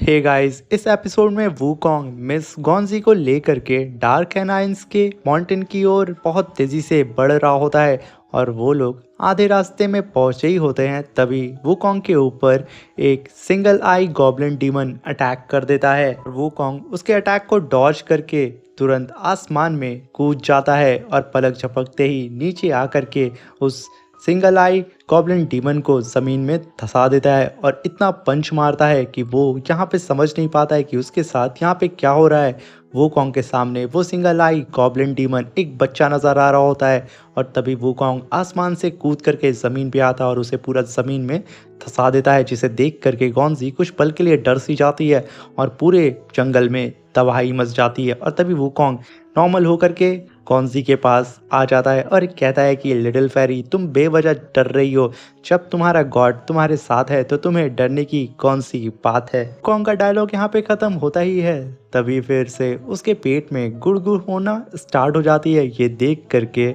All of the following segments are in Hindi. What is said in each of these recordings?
हे गाइस, इस एपिसोड में वूकॉन्ग मिस गॉन्जी को लेकर के डार्क एनाइंस के माउंटेन की ओर बहुत तेजी से बढ़ रहा होता है और वो लोग आधे रास्ते में पहुंचे ही होते हैं। तभी वूकॉन्ग के ऊपर एक single I goblin demon attack कर देता है। वूकॉन्ग उसके अटैक को डॉज करके तुरंत आसमान में कूद जाता है और पलक झपकते ही नीचे आकर के उस सिंगल आई गॉब्लिन डीमन को ज़मीन में धंसा देता है और इतना पंच मारता है कि वो यहाँ पे समझ नहीं पाता है कि उसके साथ यहाँ पे क्या हो रहा है। वूकॉन्ग के सामने वो सिंगल आई गॉब्लिन डीमन एक बच्चा नज़र आ रहा होता है और तभी वूकॉन्ग आसमान से कूद करके ज़मीन पे आता है और उसे पूरा ज़मीन में धंसा देता है, जिसे देख करके गॉन्जी कुछ पल के लिए डर सी जाती है और पूरे जंगल में तबाही मच जाती है। और तभी वूकॉन्ग नॉर्मल होकर के गॉन्जी के पास आ जाता है और कहता है कि लिटिल फेरी, तुम बेवजह डर रही हो। जब तुम्हारा गॉड तुम्हारे साथ है तो तुम्हें डरने की कौन सी बात है। कॉन्ग का डायलॉग यहाँ पे खत्म होता ही है। तभी फिर से उसके पेट में गुड़गुड़ होना स्टार्ट हो जाती है। ये देख करके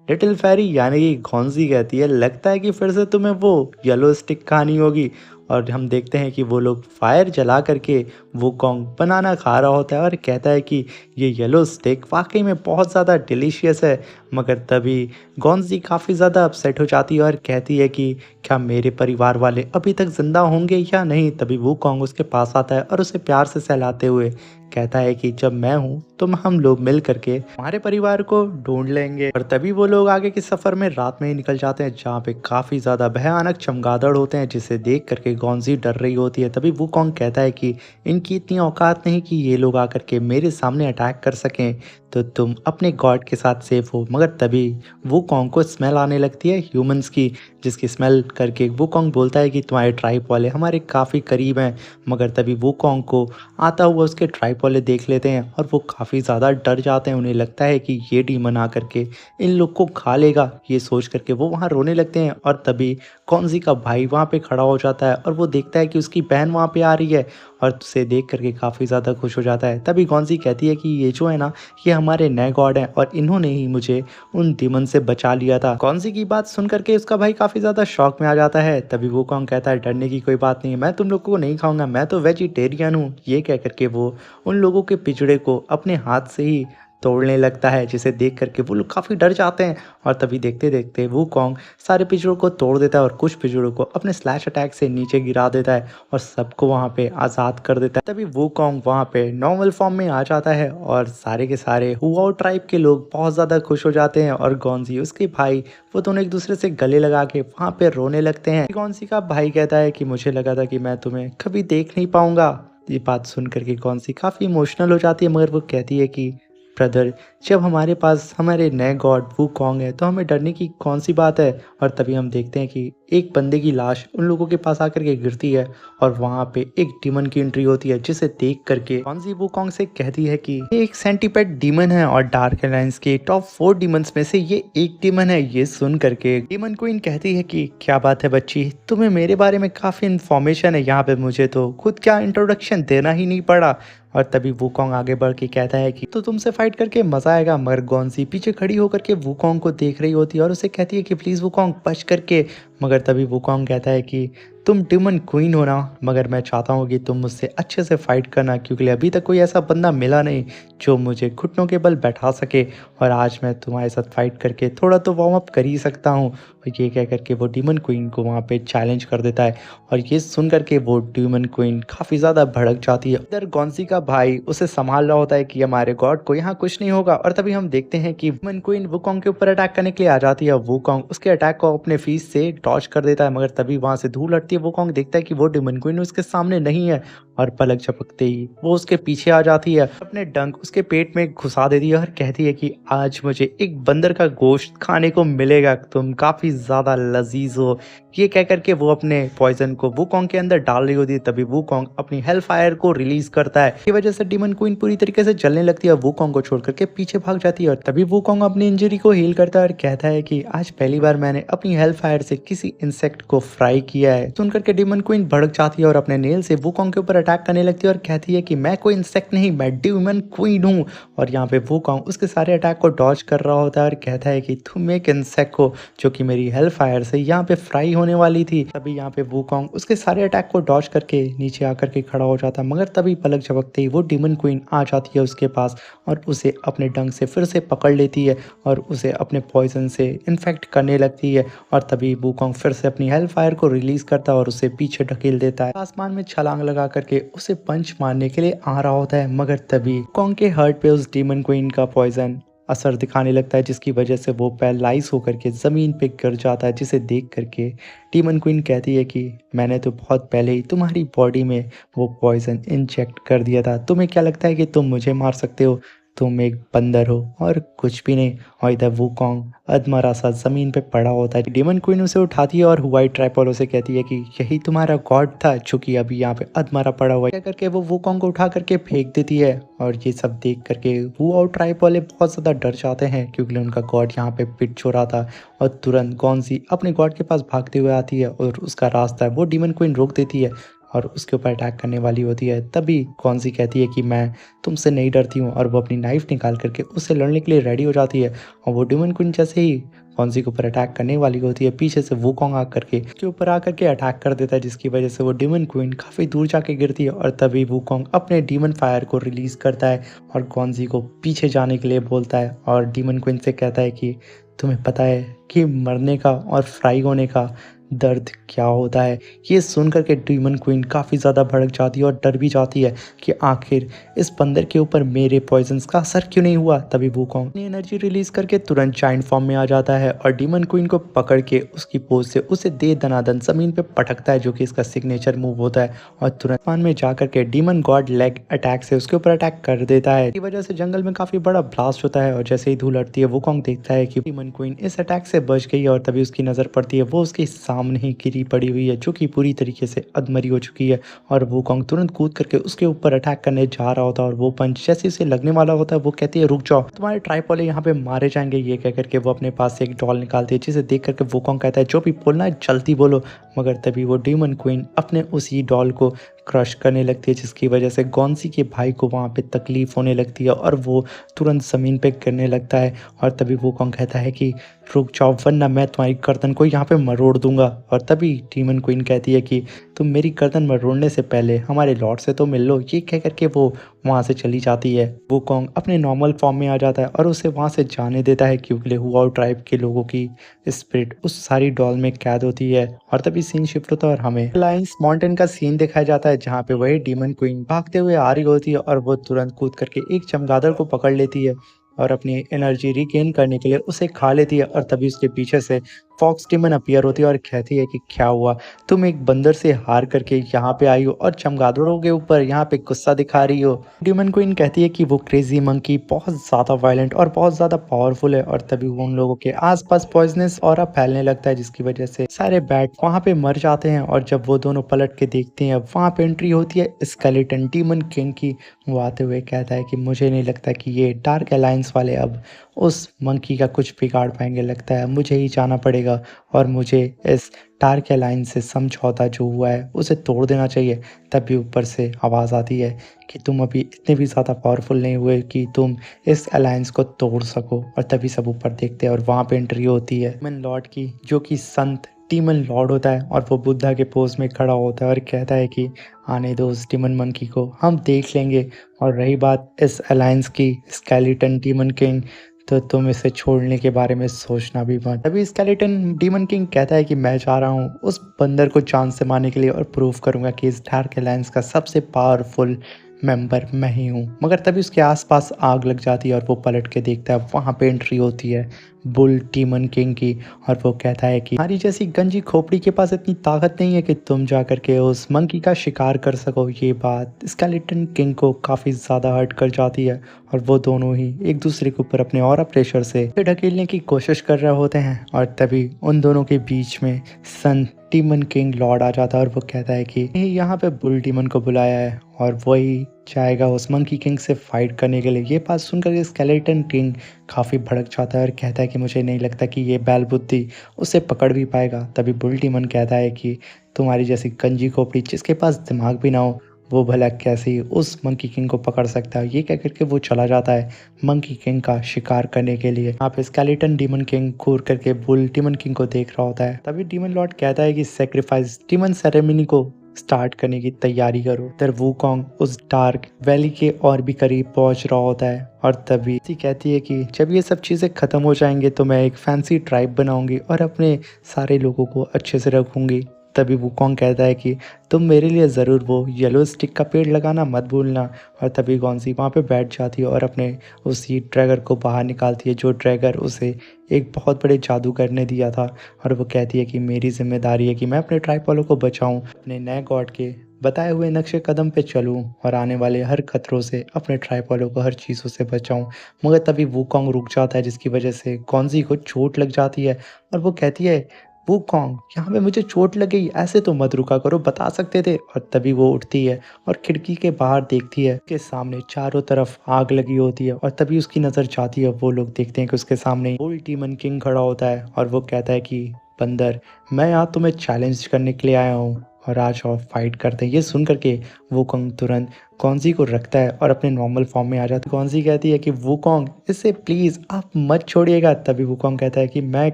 लिटिल फेरी यानी कि गॉन्जी कहती है, लगता है कि फिर से तुम्हें वो येलो स्टिक खानी होगी। और हम देखते हैं कि वो लोग फायर जला करके वूकॉन्ग बनाना खा रहा होता है और कहता है कि ये येलो स्टिक वाकई में बहुत ज़्यादा डिलीशियस है। मगर तभी गॉन्जी काफ़ी ज़्यादा अपसेट हो जाती है और कहती है कि क्या मेरे परिवार वाले अभी तक ज़िंदा होंगे या नहीं। तभी वूकॉन्ग उसके पास आता है और उसे प्यार से सहलाते हुए कहता है कि जब मैं हूँ तो हम लोग मिल करके हमारे परिवार को ढूंढ लेंगे। और तभी वो लोग आगे के सफ़र में रात में ही निकल जाते हैं, जहाँ पे काफ़ी ज़्यादा भयानक चमगादड़ होते हैं, जिसे देख करके गॉन्जी डर रही होती है। तभी वूकॉन्ग कहता है कि इनकी इतनी औकात नहीं कि ये लोग आकर के मेरे सामने अटैक कर सकें, तो तुम अपने गॉड के साथ सेफ हो। मगर तभी वूकॉन्ग को स्मेल आने लगती है ह्यूमंस की, जिसकी स्मेल करके वूकॉन्ग बोलता है कि तुम्हारे ट्राइब वाले हमारे काफ़ी करीब हैं। मगर तभी वूकॉन्ग को आता हुआ उसके ट्राइब वाले देख लेते हैं और वो काफ़ी ज़्यादा डर जाते हैं। उन्हें लगता है कि ये डीमन आकर के इन लोग को खा लेगा। ये सोच करके वो वहाँ रोने लगते हैं और तभी गॉन्जी का भाई वहाँ पे खड़ा हो जाता है और वो देखता है कि उसकी बहन वहाँ पे आ रही है और उसे देख करके काफ़ी ज़्यादा खुश हो जाता है। तभी गॉन्जी कहती है कि ये जो है ना, ये हमारे नए गॉड हैं और इन्होंने ही मुझे उन डीमन से बचा लिया था। गॉन्जी की बात सुन करके उसका भाई काफ़ी ज़्यादा शॉक में आ जाता है। तभी वूकॉन्ग कहता है डरने की कोई बात नहीं है, मैं तुम लोगों को नहीं खाऊंगा, मैं तो वेजिटेरियन हूँ। ये कह करके वो उन लोगों के पिंजड़े को अपने हाथ से ही तोड़ने लगता है, जिसे देख करके वो लोग काफ़ी डर जाते हैं। और तभी देखते देखते वूकॉन्ग सारे पिंजड़ों को तोड़ देता है और कुछ पिंजड़ों को अपने स्लैश अटैक से नीचे गिरा देता है और सबको वहाँ पे आज़ाद कर देता है। तभी वूकॉन्ग वहाँ पे नॉर्मल फॉर्म में आ जाता है और सारे के सारे हुआओ ट्राइब के लोग बहुत ज़्यादा खुश हो जाते हैं और गॉन्जी उसके भाई वो दोनों एक दूसरे से गले लगा के वहाँ पे रोने लगते हैं। गॉन्जी का भाई कहता है कि मुझे लगा था कि मैं तुम्हें कभी देख नहीं पाऊंगा। ये बात सुन करके गॉन्जी काफ़ी इमोशनल हो जाती है, मगर वो कहती है कि ब्रदर, जब हमारे पास हमारे नए गॉड वूकॉन्ग है तो हमें डरने की कौन सी बात है। और तभी हम देखते हैं कि एक बंदे की लाश उन लोगों के पास आकर के गिरती है और वहाँ पे एक डीमन की एंट्री होती है, जिसे देख करके गॉन्जी वूकॉन्ग से कहती है कि ये एक सेंटीपेड डीमन है और डार्क एलायंस के टॉप 4 डीमंस में से ये एक डीमन है। ये सुन करके डीमन क्वीन कहती है कि क्या बात है बच्ची, तुम्हें मेरे बारे में काफ़ी इन्फॉर्मेशन है यहाँ पे, मुझे तो खुद क्या इंट्रोडक्शन देना ही नहीं पड़ा। और तभी वूकॉन्ग आगे बढ़ के कहता है कि तो तुमसे फाइट करके मजा आएगा। मगर गॉन्जी पीछे खड़ी होकर के वूकॉन्ग को देख रही होती है और उसे कहती है कि प्लीज़ वूकॉन्ग बच करके। मगर तभी वूकॉन्ग कहता है कि तुम डीमन क्वीन हो ना, मगर मैं चाहता हूँ कि तुम मुझसे अच्छे से फाइट करना, क्योंकि अभी तक कोई ऐसा बंदा मिला नहीं जो मुझे घुटनों के बल बैठा सके और आज मैं तुम्हारे साथ फाइट करके थोड़ा तो वार्म अप कर ही सकता हूँ। और ये कह करके वो डीमन क्वीन को वहाँ पे चैलेंज कर देता है और ये सुन करके वो डीमन क्वीन काफ़ी ज़्यादा भड़क जाती है। इधर गॉन्जी का भाई उसे संभाल रहा होता है कि हमारे गॉड को यहाँ कुछ नहीं होगा। और तभी हम देखते हैं कि डीमन क्वीन वूकॉन्ग के ऊपर अटैक करने के लिए आ जाती है। वूकॉन्ग उसके अटैक को अपने फीस से डॉज कर देता है, मगर तभी वहाँ से धूल हटती है। वूकॉन्ग देखता है कि वो डीमन क्वीन उसके सामने नहीं है और पलक झपकते ही वो उसके पीछे आ जाती है, अपने डंक उसके पेट में घुसा देती है और कहती है कि आज मुझे एक बंदर का गोश्त खाने को मिलेगा, तुम काफ़ी ज़्यादा लजीज हो। ये कह करके वो अपने पॉइजन को वूकॉन्ग के अंदर डाल रही होती है। तभी वूकॉन्ग अपनी हेल फायर को रिलीज करता है, की वजह से डीमन क्वीन पूरी तरीके से जलने लगती है, वूकॉन्ग को छोड़ करके पीछे भाग जाती है। और तभी वूकॉन्ग अपनी इंजरी को हील करता है और कहता है कि आज पहली बार मैंने अपनी हेल फायर से किसी इंसेक्ट को फ्राई किया है। सुन करके डीमन क्वीन भड़क जाती है और अपने नेल से वूकॉन्ग के ऊपर अटैक करने लगती है और कहती है कि मैं कोई इंसेक्ट नहीं, मैं ड्यूमन क्वीन हूँ। और यहाँ पे वूकॉन्ग उसके सारे अटैक को डॉज कर रहा होता है और कहता है कि तुम एक इंसेक्ट हो जो कि मेरी हेल फायर से यहाँ पे फ्राई होने वाली थी। तभी यहाँ पे वूकॉन्ग उसके सारे अटैक को डॉज करके नीचे आकर के खड़ा हो जाता है, मगर तभी पलक झपकते ही वो डीमन क्वीन आ जाती है उसके पास और उसे अपने डंक से फिर से पकड़ लेती है और उसे अपने पॉइजन से इन्फेक्ट करने लगती है। और तभी वूकॉन्ग फिर से अपनी हेल फायर को रिलीज करता है और उसे पीछे ढकेल देता है। आसमान में छलांग लगा करके उसे पंच मारने के लिए आ रहा होता है, मगर तभी वूकॉन्ग के हर्ट पे उस डीमन क्वीन का पॉइजन असर दिखाने लगता है, जिसकी वजह से वो पैरालाइज होकर के ज़मीन पे गिर जाता है। जिसे देख करके डीमन क्वीन कहती है कि मैंने तो बहुत पहले ही तुम्हारी बॉडी में वो पॉइजन इंजेक्ट कर दिया था, तुम्हें क्या लगता है कि तुम मुझे मार सकते हो? तुम एक बंदर हो और कुछ भी नहीं। और इधर वूकॉन्ग अधमरा सा जमीन पे पड़ा होता है। डीमन क्वीन उसे उठाती है और व्हाइट ट्राइपोलो से कहती है कि यही तुम्हारा गॉड था जो कि अभी यहाँ पे अधमरा पड़ा हुआ है। क्या करके वो वूकॉन्ग को उठा करके फेंक देती है और ये सब देख करके वो और ट्राइपोले बहुत ज़्यादा डर जाते हैं, क्योंकि उनका गॉड यहाँ पे पिट चुरा था। और तुरंत गॉन्जी अपने गॉड के पास भागते हुए आती है और उसका रास्ता है वो डीमन क्वीन रोक देती है और उसके ऊपर अटैक करने वाली होती है। तभी कौनसी कहती है कि मैं तुमसे नहीं डरती हूँ, और वो अपनी नाइफ निकाल करके उससे लड़ने के लिए रेडी हो जाती है। और वो डीमन क्वीन जैसे ही कौनसी के ऊपर अटैक करने वाली होती है, पीछे से वूकॉन्ग आकर के उसके ऊपर आकर के अटैक कर देता है, जिसकी वजह से वो डीमन क्वीन काफ़ी दूर जाके गिरती है। और तभी वूकॉन्ग अपने डीमन फायर को रिलीज करता है और कौनसी को पीछे जाने के लिए बोलता है और डीमन क्वीन से कहता है कि तुम्हें पता है कि मरने का और फ्राई होने का दर्द क्या होता है? ये सुन कर के डीमन क्वीन काफ़ी ज़्यादा भड़क जाती है और डर भी जाती है कि आखिर इस बंदर के ऊपर मेरे पॉइजन्स का असर क्यों नहीं हुआ। तभी वूकॉन्ग अपनी एनर्जी रिलीज करके तुरंत जाइंट फॉर्म में आ जाता है और डीमन क्वीन को पकड़ के उसकी पोज से उसे दे दनादन ज़मीन पे पटकता है, जो कि इसका सिग्नेचर मूव होता है। और तुरंत पान में जाकर के डीमन गॉड लेग अटैक से उसके ऊपर अटैक कर देता है। इसकी वजह से जंगल में काफ़ी बड़ा ब्लास्ट होता है और जैसे ही धूल उड़ती है वूकॉन्ग देखता है कि डीमन क्वीन इस अटैक से बच गई है। और तभी उसकी नज़र पड़ती है वो उसके सामने ही गिरी पड़ी हुई है, जो कि पूरी तरीके से अधमरी हो चुकी है। और वूकॉन्ग तुरंत कूद करके उसके ऊपर अटैक करने जा रहा होता है और वो पंच जैसे उसे लगने वाला होता है वो कहती है रुक जाओ, तुम्हारे ट्राइपोले यहाँ पे मारे जाएंगे। ये कह करके वो अपने पास से एक डॉल निकालती है, जिसे देख करके वूकॉन्ग कहता है जो भी बोलना है जल्दी बोलो। मगर तभी वो डीमन क्वीन अपने उसी डॉल को क्रश करने लगती है, जिसकी वजह से गॉन्सी के भाई को वहाँ पे तकलीफ होने लगती है और वो तुरंत ज़मीन पे गिरने लगता है। और तभी वूकॉन्ग कहता है कि रुक जाओ वरना मैं तुम्हारी गर्दन को यहाँ पे मरोड़ दूंगा। और तभी डीमन क्वीन कहती है कि तुम मेरी गर्दन मरोड़ने से पहले हमारे लॉर्ड से तो मिल लो। ये कह करके वो वहाँ से चली जाती है। वूकॉन्ग अपने नॉर्मल फॉर्म में आ जाता है और उसे वहाँ से जाने देता है, क्योंकि हुआओ ट्राइब के लोगों की स्पिरिट उस सारी डॉल में कैद होती है। और तभी सीन शिफ्ट होता है और हमें लाइन्स माउंटेन का सीन दिखाया जाता है, जहाँ पे वही डीमन क्वीन भागते हुए आ रही होती है और वो तुरंत कूद करके एक चमगादड़ को पकड़ लेती है और अपनी एनर्जी रिगेन करने के लिए उसे खा लेती है। और तभी उसके पीछे से फॉक्स डीमन अपीयर होती है और कहती है कि क्या हुआ, तुम एक बंदर से हार करके यहाँ पे आई हो और चमगादड़ों के ऊपर यहाँ पे गुस्सा दिखा रही हो। डीमन क्वीन कहती है कि वो क्रेजी मंकी बहुत ज़्यादा वायलेंट और बहुत ज़्यादा पावरफुल है। और तभी वो उन लोगों के आसपास पॉइजनस ऑरा फैलने लगता है, जिसकी वजह से सारे बैट वहाँ पे मर जाते हैं। और जब वो दोनों पलट के देखते हैं, वहाँ पे एंट्री होती है स्केलेटन डीमन किंग की। वो आते हुए कहता है कि मुझे नहीं लगता कि ये डार्क अलायंस वाले अब उस मंकी का कुछ बिगाड़ पाएंगे, लगता है मुझे ही जाना पड़ेगा और मुझे इस डार्क अलायंस से समझौता जो हुआ है उसे तोड़ देना चाहिए। तभी ऊपर से आवाज़ आती है कि तुम अभी इतने भी ज़्यादा पावरफुल नहीं हुए कि तुम इस अलायंस को तोड़ सको। और तभी सब ऊपर देखते हैं और वहाँ पे एंट्री होती है डीमन लॉर्ड की, जो कि संत डीमन लॉर्ड होता है। और वो बुद्धा के पोज में खड़ा होता है और कहता है कि आने दो उस डीमन मंकी को, हम देख लेंगे। और रही बात इस अलायंस की स्केलेटन डीमन किंग, तो तुम इसे छोड़ने के बारे में सोचना भी मत। तभी स्केलेटन डीमन किंग कहता है कि मैं जा रहा हूँ उस बंदर को चांद से मारने के लिए और प्रूव करूंगा कि इस डार्क अलायंस का सबसे पावरफुल मेंबर मैं ही हूँ। मगर तभी उसके आसपास आग लग जाती है और वो पलट के देखता है, वहाँ पे एंट्री होती है बुल डीमन किंग की। और वो कहता है कि हमारी जैसी गंजी खोपड़ी के पास इतनी ताकत नहीं है कि तुम जा करके उस मंकी का शिकार कर सको। ये बात स्केलेटन किंग को काफ़ी ज़्यादा हर्ट कर जाती है और वो दोनों ही एक दूसरे के ऊपर अपने ऑरा प्रेशर से ढकेलने की कोशिश कर रहे होते हैं। और तभी उन दोनों के बीच में सन डीमन किंग लॉर्ड आ जाता है और वो कहता है कि यहाँ पे बुल डीमन को बुलाया है और वही जाएगा उस मंकी किंग से फाइट करने के लिए। ये बात सुनकर स्केलेटन किंग काफ़ी भड़क जाता है और कहता है कि मुझे नहीं लगता कि ये बैल बुद्धि उसे पकड़ भी पाएगा। तभी बुल डीमन कहता है कि तुम्हारी जैसी गंजी खोपड़ी जिसके पास दिमाग भी ना हो वो भला कैसे ही उस मंकी किंग को पकड़ सकता है। ये कह करके वो चला जाता है मंकी किंग का शिकार करने के लिए। यहाँ पे स्केलेटन डीमन किंग घूर करके बुल डीमन किंग को देख रहा होता है। तभी डीमन लॉर्ड कहता है कि सेक्रीफाइस डीमन सेरेमनी को स्टार्ट करने की तैयारी करो। इधर वूकोंग उस डार्क वैली के और भी करीब पहुंच रहा होता है और तभी सी कहती है कि जब ये सब चीज़ें ख़त्म हो जाएंगे तो मैं एक फैंसी ट्राइब बनाऊंगी और अपने सारे लोगों को अच्छे से रखूंगी। तभी वूकोंग कहता है कि तुम मेरे लिए ज़रूर वो येलो स्टिक का पेड़ लगाना मत भूलना। और तभी गॉन्जी वहाँ पे बैठ जाती है और अपने उसी ड्रैगर को बाहर निकालती है, जो ड्रैगर उसे एक बहुत बड़े जादूगर ने दिया था। और वो कहती है कि मेरी जिम्मेदारी है कि मैं अपने ट्राइब वालों को बचाऊं, अपने नए गॉड के बताए हुए नक्शे कदम पे चलूं और आने वाले हर खतरों से अपने ट्राइब वालों को हर चीज़ों से बचाऊं। मगर तभी वूकोंग रुक जाता है, जिसकी वजह से गॉन्जी को चोट लग जाती है और वो कहती है वूकोंग यहाँ पे मुझे चोट लग गई, ऐसे तो मत रुका करो, बता सकते थे। और तभी वो उठती है और खिड़की के बाहर देखती है के सामने चारों तरफ आग लगी होती है। और तभी उसकी नज़र जाती है, वो लोग देखते हैं कि उसके सामने बुल डीमन किंग खड़ा होता है और वो कहता है कि बंदर, मैं यहाँ तुम्हें चैलेंज करने के लिए आया हूँ और आज और फाइट करते हैं। ये सुन करके वूकोंग तुरंत कौनसी को रखता है और अपने नॉर्मल फॉर्म में आ जाता है। कौनसी कहती है कि वूकोंग इसे प्लीज़ आप मत छोड़िएगा। तभी वूकोंग कहता है कि मैं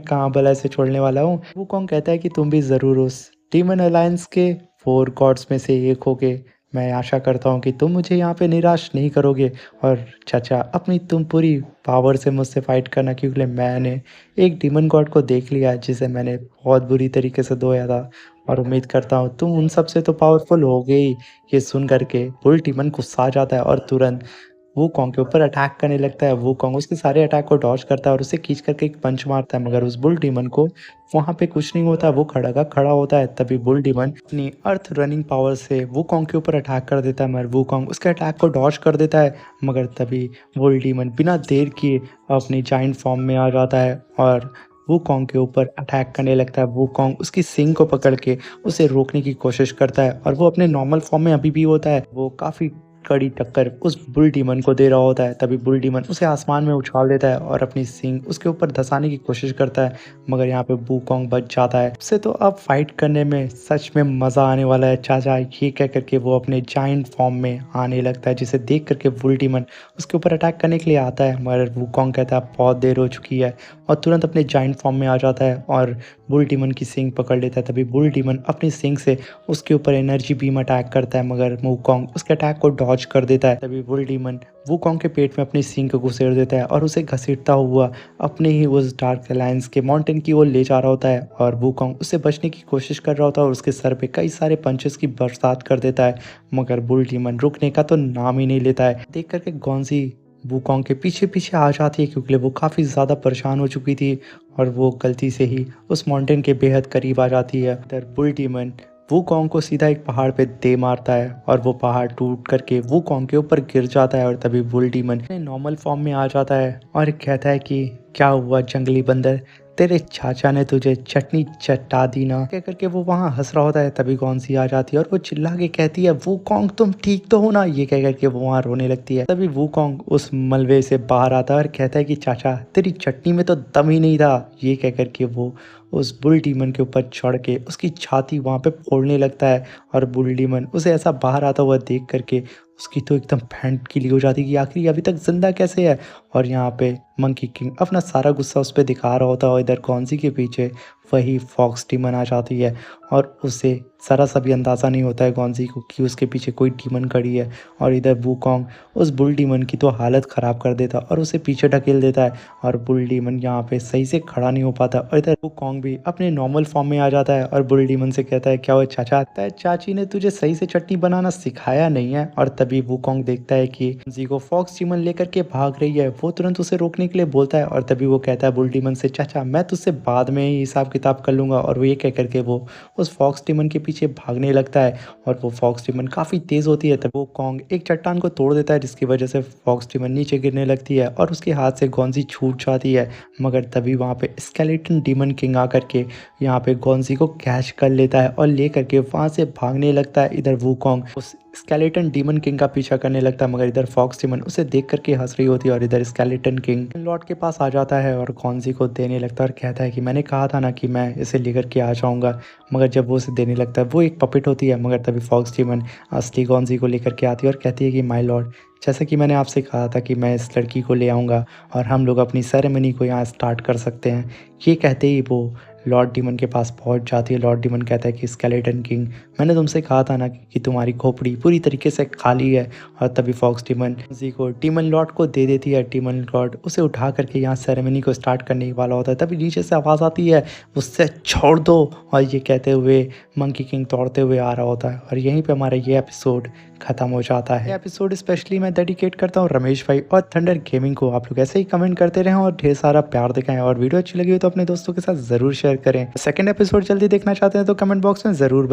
कहाँ भला इसे छोड़ने वाला हूँ। वूकोंग कहता है कि तुम भी ज़रूर उस डीमन अलायंस के 4 गॉड्स में से एक होगे। मैं आशा करता हूँ कि तुम मुझे यहाँ पे निराश नहीं करोगे और चाचा अपनी तुम पूरी पावर से मुझसे फाइट करना, क्योंकि मैंने एक डीमन गॉड को देख लिया है जिसे मैंने बहुत बुरी तरीके से धोया था और उम्मीद करता हूँ तुम उन सब से तो पावरफुल हो गई। ये सुन करके बुल डीमन गुस्सा आ जाता है और तुरंत वूकोंग के ऊपर अटैक करने लगता है। वूकोंग उसके सारे अटैक को डॉज करता है और उसे खींच करके एक पंच मारता है, मगर उस बुल डीमन को वहाँ पे कुछ नहीं होता, वो खड़ा का खड़ा होता है। तभी बुल डीमन अपनी अर्थ रनिंग पावर से वूकोंग के ऊपर अटैक कर देता है, मगर वूकोंग उसके अटैक को डॉज कर देता है। मगर तभी बुल डीमन बिना देर किए अपनी जाइंट फॉर्म में आ जाता है और वूकोंग के ऊपर अटैक करने लगता है। वूकोंग उसकी सिंग को पकड़ के उसे रोकने की कोशिश करता है और वो अपने नॉर्मल फॉर्म में अभी भी होता है। वो काफ़ी कड़ी टक्कर उस बुल डीमन को दे रहा होता है। तभी बुल डीमन उसे आसमान में उछाल देता है और अपनी सींग उसके ऊपर धंसाने की कोशिश करता है, मगर यहाँ पे वूकोंग बच जाता है। उससे तो अब फाइट करने में सच में मज़ा आने वाला है चाचा, ये कह करके वो अपने जाइंट फॉर्म में आने लगता है, जिसे देख करके बुल डीमन उसके ऊपर अटैक करने के लिए आता है। मगर वूकोंग कहता है बहुत देर हो चुकी है और तुरंत अपने जाइंट फॉर्म में आ जाता है और बुल डीमन की सींग पकड़ लेता है। तभी बुल डीमन अपनी सींग से उसके ऊपर एनर्जी बीम अटैक करता है, मगर वूकोंग उसके अटैक को डॉज कर देता है। तभी बुल डीमन वूकोंग के पेट में अपनी सींग को घुसेड़ देता है और उसे घसीटता हुआ अपने ही उस डार्क अलायंस के माउंटेन की ओर ले जा रहा होता है। और वूकोंग उससे बचने की कोशिश कर रहा होता है और उसके सर पे कई सारे पंचेस की बरसात कर देता है, मगर बुल डीमन रुकने का तो नाम ही नहीं लेता है। देख करके गॉन्जी वूकोंग के पीछे पीछे आ जाती है, क्योंकि वो काफ़ी ज़्यादा परेशान हो चुकी थी और वो गलती से ही उस माउंटेन के बेहद करीब आ जाती है। इधर बुल डीमन वूकोंग को सीधा एक पहाड़ पे दे मारता है और वो पहाड़ टूट करके वूकोंग के ऊपर गिर जाता है। और तभी बुल डीमन नॉर्मल फॉर्म में आ जाता है और कहता है कि क्या हुआ जंगली बंदर, तेरे चाचा ने तुझे चटनी चटा दी ना, कह करके वो वहाँ हंस रहा होता है। तभी गॉन्जी आ जाती है और वो चिल्ला के कहती है वूकोंग तुम ठीक तो हो ना, ये कह करके वो वहाँ रोने लगती है। तभी वूकोंग उस मलबे से बाहर आता है और कहता है कि चाचा तेरी चटनी में तो दम ही नहीं था, ये कह करके वो उस बुल डीमन के ऊपर चढ़ के उसकी छाती वहाँ पे फोड़ने लगता है। और बुल डीमन उसे ऐसा बाहर आता हुआ देख करके उसकी तो एकदम पैंट गीली हो जाती है कि आखिर अभी तक जिंदा कैसे है। और यहाँ पे मंकी किंग अपना सारा गुस्सा उस पर दिखा रहा होता है और इधर गॉन्जी के पीछे वही फॉक्स डीमन आ जाती है और उसे ज़रा सा भी अंदाज़ा नहीं होता है गॉन्जी को कि उसके पीछे कोई डीमन खड़ी है। और इधर वूकोंग उस बुल डीमन की तो हालत ख़राब कर देता और उसे पीछे ढकेल देता है और बुल डीमन यहाँ पे सही से खड़ा नहीं हो पाता। और इधर वूकोंग भी अपने नॉर्मल फॉर्म में आ जाता है और बुल डीमन से कहता है क्या वो चाचा चाची ने तुझे सही से चटनी बनाना सिखाया नहीं है। और तभी वूकोंग देखता है कि गॉन्जी को फॉक्स डीमन लेकर के भाग रही है, वो तुरंत उसे रोकने के लिए बोलता है। और तभी वो कहता है बुल डीमन से चाचा मैं तुझसे बाद में ही हिसाब किताब कर लूँगा। और वो ये कह करके वो उस फॉक्स डीमन के पीछे भागने लगता है और वो फॉक्स डीमन काफ़ी तेज़ होती है। तब वो कॉन्ग एक चट्टान को तोड़ देता है, जिसकी वजह से फॉक्स डीमन नीचे गिरने लगती है और उसके हाथ से गॉन्जी छूट जाती है। मगर तभी वहाँ पे स्केलेटन डीमन किंग आकर के यहाँ पे गॉन्जी को कैच कर लेता है और ले करके वहाँ से भागने लगता है। इधर वूकोंग उस स्केलेटन डीमन किंग का पीछा करने लगता है, मगर इधर फॉक्स डीमन उसे देख करके हंस रही होती है और इधर स्केलेटन किंग लॉर्ड के पास आ जाता है और गॉन्जी को देने लगता है और कहता है कि मैंने कहा था ना कि मैं इसे लेकर के आ जाऊंगा। मगर जब वो उसे देने लगता है, वो एक पपेट होती है, मगर तभी फॉक्स डीमन असली गॉन्जी को लेकर के आती है और कहती है कि माय लॉर्ड, जैसा कि मैंने आपसे कहा था कि मैं इस लड़की को ले आऊँगा और हम लोग अपनी सेरेमनी को यहाँ स्टार्ट कर सकते हैं। ये कहते ही वो लॉर्ड डीमन के पास पहुंच जाती है। लॉर्ड डीमन कहता है कि स्केलेटन किंग, मैंने तुमसे कहा था ना कि तुम्हारी खोपड़ी पूरी तरीके से खाली है। और तभी फॉक्स डीमन उसी को डीमन लॉर्ड को दे देती है। डीमन लॉर्ड उसे उठा करके यहाँ सेरेमनी को स्टार्ट करने वाला होता है, तभी नीचे से आवाज़ आती है, उससे छोड़ दो। और ये कहते हुए मंकी किंग दौड़ते हुए आ रहा होता है और यहीं पे हमारा ये एपिसोड खत्म हो जाता है। ये एपिसोड स्पेशली मैं डेडिकेट करता हूँ रमेश भाई और थंडर गेमिंग को। आप लोग ऐसे ही कमेंट करते रहें और ढेर सारा प्यार दिखाएं, और वीडियो अच्छी लगी हो तो अपने दोस्तों के साथ ज़रूर शेयर करें। सेकंड एपिसोड जल्दी देखना चाहते हैं तो कमेंट बॉक्स में ज़रूर बताएं।